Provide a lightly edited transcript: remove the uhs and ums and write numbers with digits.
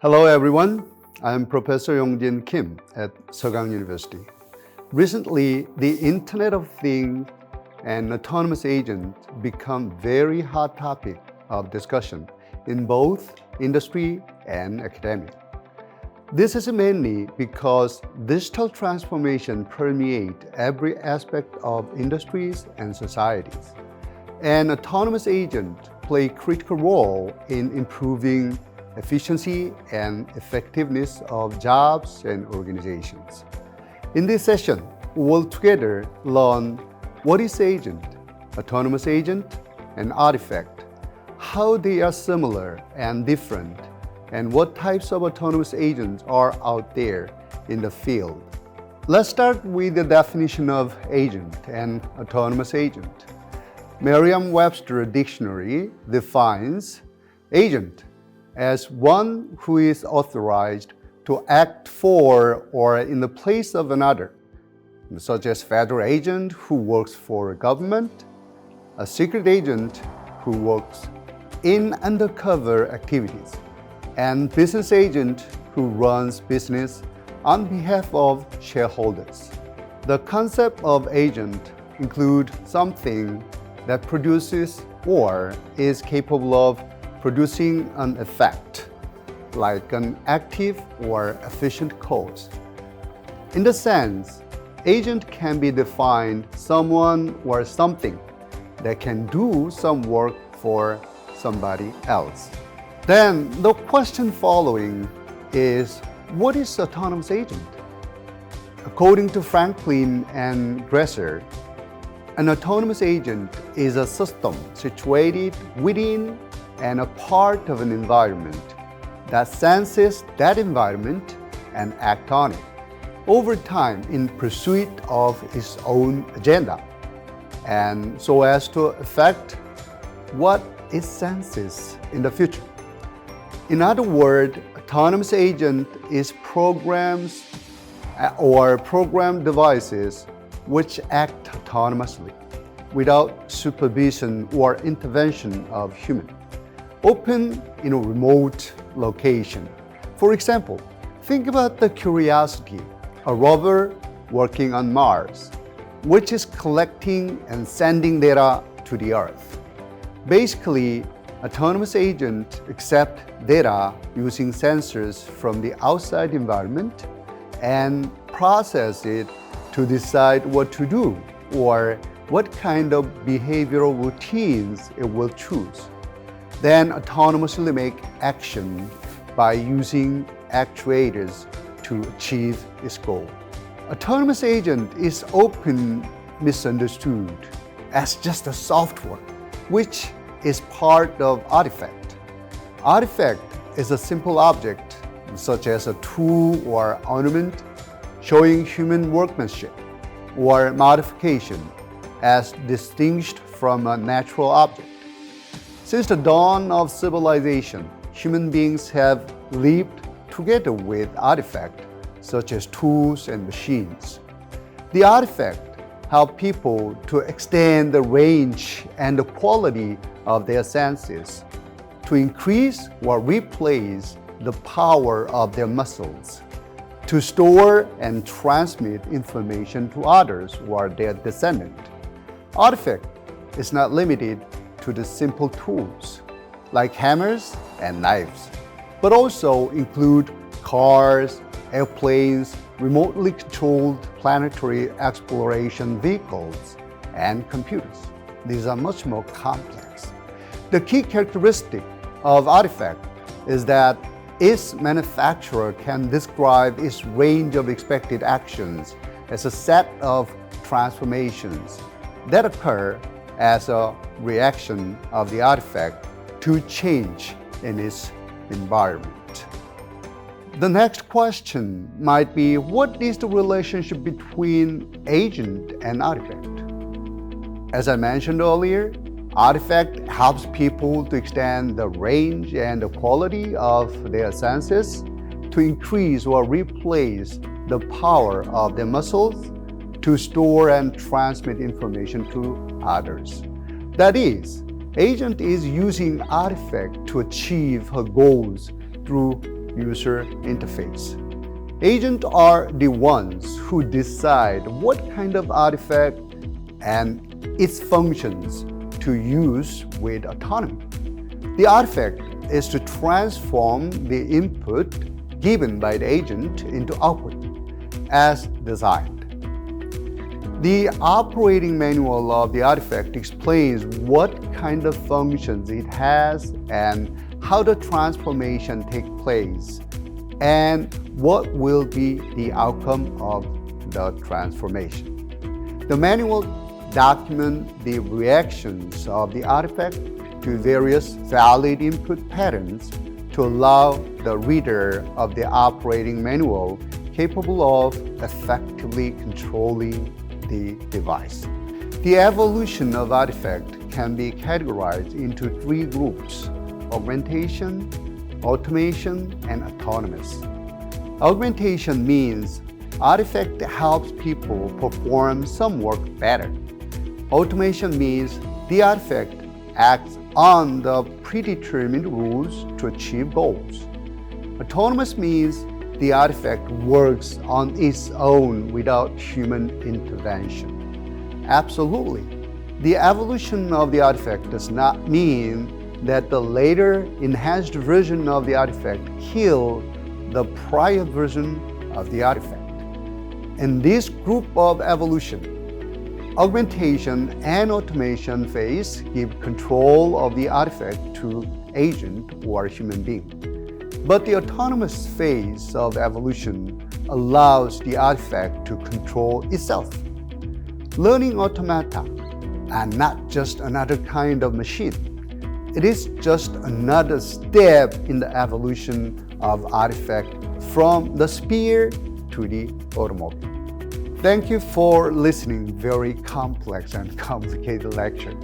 Hello everyone, I'm Professor Yongjin Kim at Seogang University. Recently, the Internet of Things and autonomous agents become very hot topic of discussion in both industry and academia. This is mainly because digital transformation permeates every aspect of industries and societies. And autonomous agents play a critical role in improving efficiency and effectiveness of jobs and organizations. In this session, we will together learn what is agent, autonomous agent, and artifact, how they are similar and different, and what types of autonomous agents are out there in the field. Let's start with the definition of agent and autonomous agent. Merriam-Webster Dictionary defines agent as one who is authorized to act for or in the place of another, such as federal agent who works for a government, a secret agent who works in undercover activities, and business agent who runs business on behalf of shareholders. The concept of agent includes something that produces or is capable of producing an effect, like an active or efficient cause. In the sense, agent can be defined someone or something that can do some work for somebody else. Then the question following is, what is autonomous agent? According to Franklin and Dresser, an autonomous agent is a system situated within and a part of an environment that senses that environment and acts on it over time in pursuit of its own agenda, and so as to affect what it senses in the future. In other words, autonomous agent is programs or programmed devices which act autonomously without supervision or intervention of human, open in a remote location. For example, think about the Curiosity, a rover working on Mars, which is collecting and sending data to the Earth. Basically, autonomous agents accept data using sensors from the outside environment and process it to decide what to do or what kind of behavioral routines it will choose. Then autonomously make action by using actuators to achieve its goal. Autonomous agent is often misunderstood as just a software, which is part of artifact. Artifact is a simple object, such as a tool or ornament, showing human workmanship or modification as distinguished from a natural object. Since the dawn of civilization, human beings have lived together with artifacts such as tools and machines. The artifacts help people to extend the range and the quality of their senses, to increase or replace the power of their muscles, to store and transmit information to others or their descendants. Artifact is not limited to the simple tools like hammers and knives, but also include cars, airplanes, remotely controlled planetary exploration vehicles, and computers. These are much more complex. The key characteristic of artifact is that its manufacturer can describe its range of expected actions as a set of transformations that occur as a reaction of the artifact to change in its environment. The next question might be, what is the relationship between agent and artifact? As I mentioned earlier, artifact helps people to extend the range and the quality of their senses, to increase or replace the power of their muscles, to store and transmit information to others. That is, agent is using artifact to achieve her goals through user interface. Agents are the ones who decide what kind of artifact and its functions to use with autonomy. The artifact is to transform the input given by the agent into output as designed. The operating manual of the artifact explains what kind of functions it has and how the transformation takes place and what will be the outcome of the transformation. The manual documents the reactions of the artifact to various valid input patterns to allow the reader of the operating manual capable of effectively controlling the device. The evolution of artifact can be categorized into three groups: augmentation, automation, and autonomous. Augmentation means artifact helps people perform some work better. Automation means the artifact acts on the predetermined rules to achieve goals. Autonomous means the artifact works on its own without human intervention. Absolutely. The evolution of the artifact does not mean that the later enhanced version of the artifact killed the prior version of the artifact. In this group of evolution, augmentation and automation phase give control of the artifact to agent or human being. But the autonomous phase of evolution allows the artifact to control itself. Learning automata are not just another kind of machine. It is just another step in the evolution of artifact from the spear to the automobile. Thank you for listening very complex and complicated lecture.